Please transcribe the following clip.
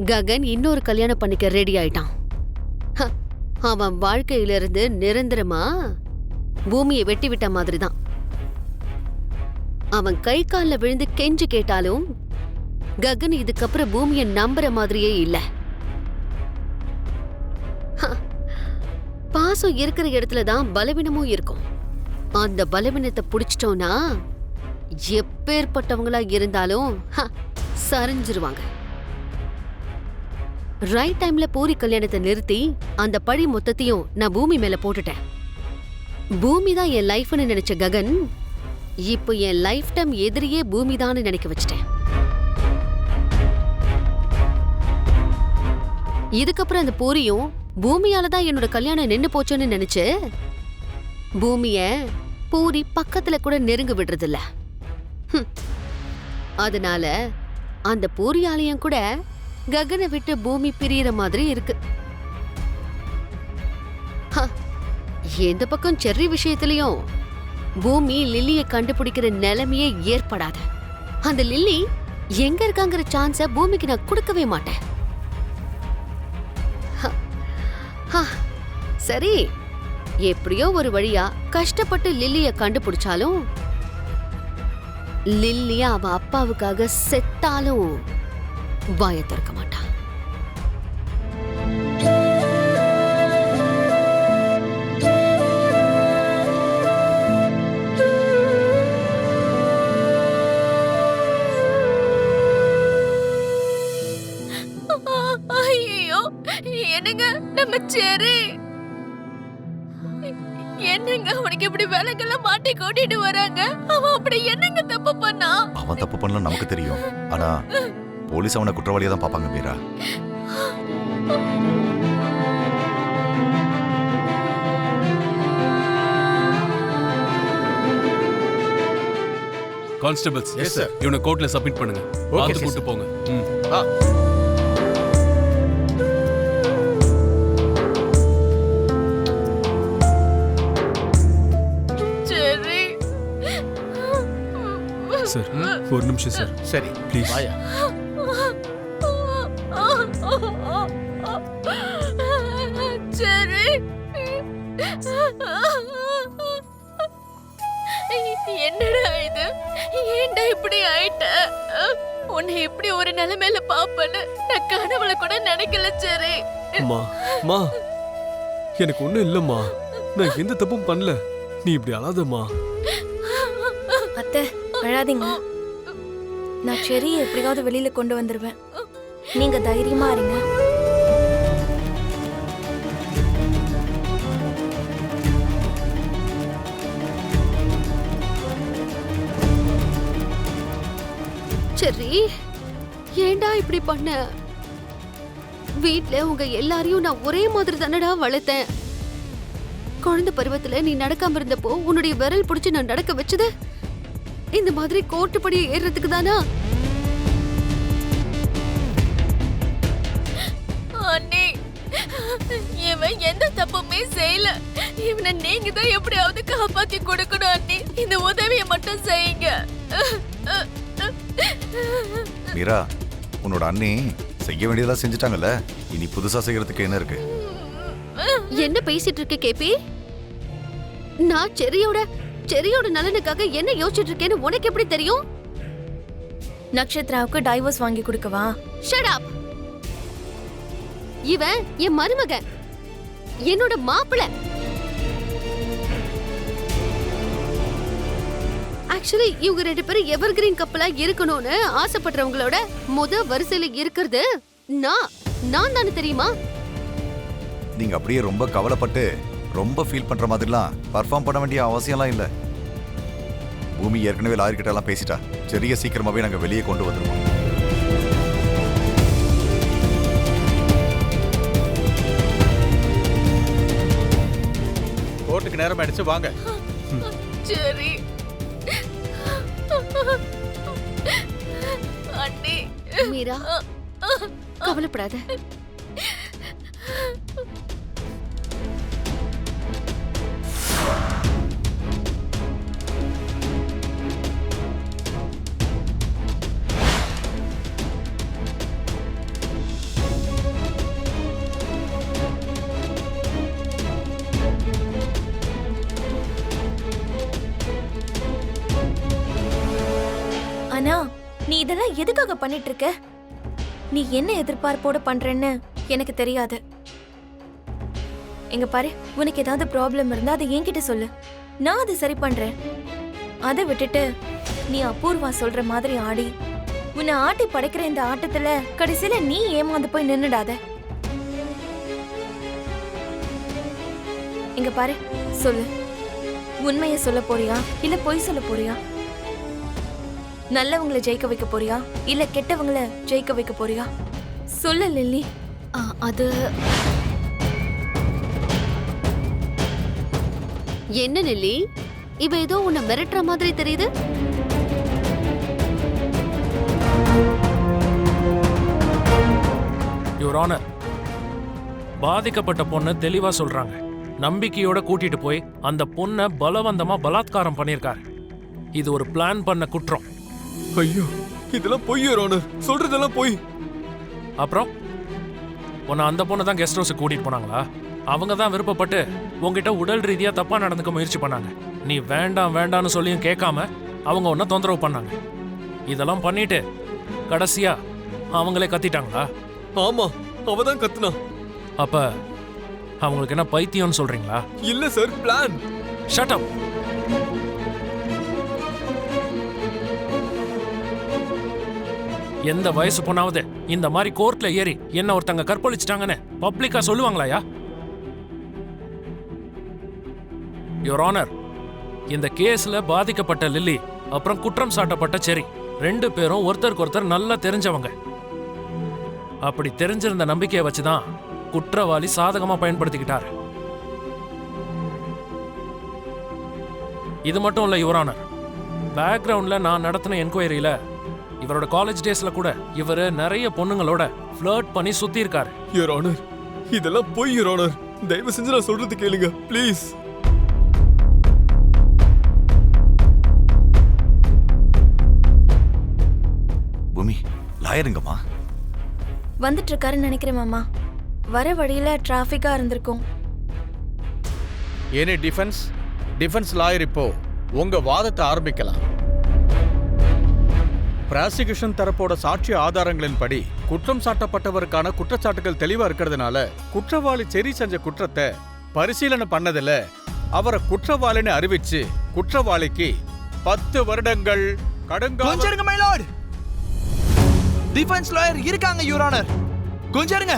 ககன் இன்னொரு கல்யாணம் பண்ணிக்க ரெடி ஆயிட்டான். அவன் வாழ்க்கையிலிருந்து நிரந்தரமா பூமியை வெட்டி விட்ட மாதிரிதான். அவன் கை கால்ல விழுந்து கெஞ்சு கேட்டாலும் ககன் இதுக்கப்புறம் பூமியை நம்புற மாதிரியே இல்ல. பாசம் இருக்கிற இடத்துலதான் பலவீனமும் இருக்கும். அந்த பலவீனத்தை புடிச்சிட்டோம்னா எப்பேற்பட்டவங்களா இருந்தாலும் சரிஞ்சிருவாங்க. ரைட் டைம்ல பூரி கல்யாணத்தை நிறுத்தி அந்த பழி மொத்தத்தையும் நான் பூமி மேல போட்டுட்டேன். பூமி தான் என் லைஃப்னு நினைச்ச ககன் இப்போ என் லைஃப் டைம் எதிரியே பூமி தான் நினைக்க வச்சிட்டேன். இதுக்கப்புறம் அந்த பூரியும் பூமியாலதான் என்னோட கல்யாணம் நின்னு போச்சுன்னு நினைச்சு பூமிய பூரி பக்கத்துல கூட நெருங்க விடுறதில்ல. அதனால அந்த பூரியாலயம் கூட ககனை விட்டு பூமி பிரியற மாதிரி இருக்கு. எந்த பக்கம் செர்ரி விஷயத்திலயும் பூமி லில்லியை கண்டுபிடிக்கிற நிலைமையே ஏற்படாது. அந்த லில்லி எங்க இருக்காங்கிற சான்ஸ பூமிக்கு நான் கொடுக்கவே மாட்டேன். சரி, எப்படியோ ஒரு வழியா கஷ்டப்பட்டு லில்லிய கண்டுபிடிச்சாலும் லில்லிய அவ அப்பாவுக்காக செத்தாலும் வாய திறக்க மாட்டான். ஐயோ, என்னங்க நம்ம செர்ரி, என்னங்க அவனுக்கு இப்படி வேலைக்கெல்லாம் மாட்டி கூட்டிட்டு வராங்க? அவன் அப்படி என்னங்க தப்பு பண்ணா? அவன் தப்பு பண்ணல நமக்கு தெரியும். ஆனா போலீஸ் அவனை குற்றவாளியா தான் பாப்பாங்க மீரா. கான்ஸ்டபிள்ஸ், இவனை கோர்ட்ல சப்மிட் பண்ணுங்க. பார்த்து கூட்டு போங்க. சார், ஒரு நிமிஷம் சார். சரி, ப்ளீஸ். வாயா. செர்ரி, என்னடா இது? ஏன்டா இப்படி ஆயிட்ட? உன்னை இப்படி ஒரு நிலைமையில பாப்பேன்னு நான் கனவுல கூட நினைக்கல செர்ரி. அம்மா, எனக்கு ஒண்ணும் இல்லம்மா. நான் எந்த தப்பும் பண்ணல. நீ இப்படி அழாதம்மா. அத்தை, அழாதீங்க. நான் செர்ரியை எப்படியாவது வெளியில கொண்டு வந்துருவேன். நீங்க தைரியமா இருங்க. செர்ரி, ஏண்டா இப்படி பண்ண? வீட்ல உங்க எல்லாரையும் நான் ஒரே மாதிரி தானடா வளர்த்தேன். குழந்தை பருவத்துல நீ நடக்காம இருந்தப்போ உன்னுடைய விரல் பிடிச்சு நான் நடக்க வச்சது இந்த மாதிரி கோட்டுப்படி ஏறதுக்கு தானா? அண்ணே, இவன் எந்த தப்புமே செய்யல. இவனை நீங்க தான் எப்படியாவது காப்பாத்தி கொடுக்கணும் அண்ணே. இந்த உதவியை மட்டும் செய்யுங்க. மீரா, உன்னோட அண்ணி செய்ய வேண்டியதெல்லாம் செஞ்சுட்டாங்கல்ல. இனி புதுசா செய்யறதுக்கு என்ன இருக்கு? என்ன பேசிட்டு இருக்க கேபி? நான் செர்ரியோட நலனுக்காக என்ன யோசிச்சுட்டு இருக்கேன்னு உனக்கு எப்படி தெரியும்? நக்ஷத்ராவுக்கு டைவர்ஸ் வாங்கி கொடுக்கவா? Shut up. இவன் என் மருமகன், என்னோட மாப்பிள்ளை. ஆக்சுவலி இவங்க ரெண்டு பேரும் எவர் கிரீன் கப்பலா இருக்கணும்னு ஆசைப்படுறவங்களோட வரிசையில இருக்கிறது நான் தானே தெரியுமா? நீங்க அப்படியே ரொம்ப கவலைப்பட்டு ரொம்ப ஃபீல் பண்ற மாதிரிலாம் பர்ஃபார்ம் பண்ண வேண்டிய அவசியம்லாம் இல்ல. பூமி ஏற்கனவே லாயர்கிட்ட எல்லாம் பேசிட்டா. செர்ரியை சீக்கிரமாவே நாங்க வெளியே கொண்டு வந்துருவோம். கோர்ட்டுக்கு நேரம் ஆயிடுச்சு, வாங்க. செர்ரி, அண்ணே. மீரா, கவலைப்படாத. இதெல்லாம் எதுக்காக பண்ணிட்டு இருக்க? நீ என்ன எதிர்பார்ப்போட பண்றேன்னு எனக்கு தெரியாது. எங்க பாரு, உனக்கு ஏதாவது ப்ராப்ளம் இருந்தா அதை என்கிட்ட சொல்லு, நான் அதை சரி பண்றேன். அதை விட்டுட்டு நீ அபூர்வா சொல்ற மாதிரி ஆடி உன்னை ஆட்டி படைக்கிற இந்த ஆட்டத்துல கடைசியில நீ ஏமாந்து போய் நின்னுடாத. இங்க பாரு, சொல்லு, உண்மைய சொல்ல போறியா இல்ல பொய் சொல்ல போறியா? நல்லவங்களை ஜெயிக்க வைக்க போறியா இல்ல கெட்டவங்களை ஜெயிக்க வைக்க போறியா? சொல்லு லில்லி. அது என்ன லில்லி, இவ ஏதோ உன்னை மிரட்டுற மாதிரி தெரியுது. யுவர் ஆனர், பாதிக்கப்பட்ட பொண்ணு தெளிவா சொல்றாங்க. நம்பிக்கையோட கூட்டிட்டு போய் அந்த பொண்ணை பலவந்தமா பலாத்காரம் பண்ணிருக்காரு. இது ஒரு பிளான் பண்ண குற்றம். ஐயோ, இதெல்லாம் பொய் யுவர் ஆனர், சொல்றதெல்லாம் பொய். அப்புறம் உன்னை அந்த பொண்ணை தான் கெஸ்ட் ஹவுஸுக்கு கூட்டிட்டு போனாங்களா? அவங்க தான் விருப்பப்பட்டு உங்ககிட்ட உடல் ரீதியா தப்பா நடந்துக்க முயற்சி பண்ணாங்க. நீ வேண்டாம் வேண்டாம்னு சொல்லியும் கேட்காம அவங்க உன்னை தொந்தரவு பண்ணாங்க. இதெல்லாம் பண்ணிட்டு கடைசியா அவங்களே கத்திட்டாங்களா? ஆமா, அவதான் கத்துனா. அப்ப அவங்களுக்கு என்ன பைத்தியம்னு சொல்றீங்களா? இல்ல சார், பிளான். Shut up. எந்த வயசு பொண்ணாவது இந்த மாதிரி கோர்ட்ல ஏறி என்ன ஒருத்தங்க கற்பழிச்சிட்டாங்கன்னு பப்ளிக்கா சொல்லுவாங்களாயா? யுவர் ஆனர், இந்த கேஸ்ல பாதிக்கப்பட்ட லில்லி அப்புறம் குற்றம் சாட்டப்பட்ட செரி 2 பேரும் ஒருத்தருக்கு ஒருத்தர் நல்லா தெரிஞ்சவங்க. அப்படி தெரிஞ்சிருந்த நம்பிக்கையை வச்சுதான் குற்றவாளி சாதகமா பயன்படுத்திக்கிட்டாரு. இது மட்டும் இல்ல யுவர் ஆனர், பேக்ரவுண்ட்ல நான் நடத்தின என்கொயரியில இவரோட காலேஜ் டேஸ்ல கூட இவரு நிறைய பொண்ணுங்களோட ஃப்ளர்ட் பண்ணி சுத்தி இருக்காரு. யுவர் ஆனர், இதெல்லாம் பொய் யுவர் ஆனர். தயவு செஞ்சு நான் சொல்றது கேளுங்க ப்ளீஸ். பூமி, லாயருங்கம்மா. வந்துட்டு இருக்காருன்னு நினைக்கிறேன் மாமா. வர வழியில டிராஃபிக்கா இருந்திருக்கும். எனி டிஃபென்ஸ் லாயர் இப்போ உங்க வாதத்தை ஆரம்பிக்கலாம். பிராசிகியூஷன் தரப்போட சாட்சி ஆதாரங்களின்படி குற்றம் சாட்டப்பட்டவருக்கான குற்றச்சாட்டுகள் தெளிவா இருக்கிறதுனால குற்றவாளி செரி செஞ்ச குற்றத்தை பரிசீலனை பண்ணதுல அவரை குற்றவாளின்னு அறிவிச்சு குற்றவாளிக்கு 10 வருடங்கள் கடுங்காலம். டிஃபென்ஸ் லாயர் இருக்காங்க யுவர் ஆனர். கொஞ்சம் இருங்க.